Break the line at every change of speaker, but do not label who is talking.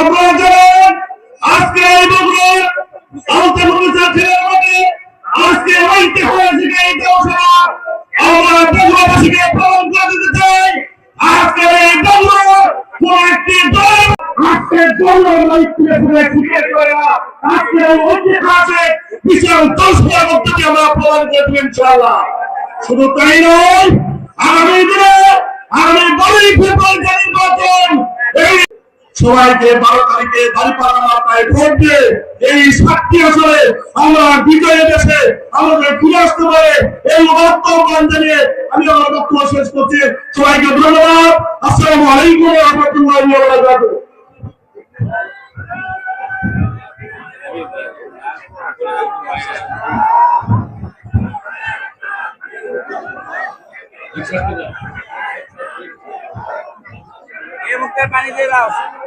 আপনারা জানেন আজকে এই বগুড়ার আলতা মরিচা ছেলের মধ্যে আজকে ঐতিহাসিক এই দেওয়া আমরা বগুড়াবাসীকে প্রমাণ করে দিতে চাই আজকে এই বগুড়ার কোন একটি দল আজকে দলের ঐতিহ্য ফুটিয়ে করে না আজকে ঐতিহাসিক বিশাল দর্শকের মধ্যে আমরা প্রমাণ করে দেব ইনশাআল্লাহ। শুধু তাই নয় আগামী দিনে আগামী 12 ফেব্রুয়ারি নির্বাচন এই সবাইকে 12 তারিখে দাঁড়িপাল্লা মার্কায় ভোট দিয়ে এই 7টি আসরে আমরা বিজয়ী দেশে আমাদের ফিরে আসতে পারে এই আহ্বান জানিয়ে আমি আমার বক্তব্য শেষ করছি। সবাইকে ধন্যবাদ। আসসালামু আলাইকুম ওয়া রাহমাতুল্লাহি ওয়া বারাকাতুহু।
ये मुक्तर पानी दे रहा हूँ।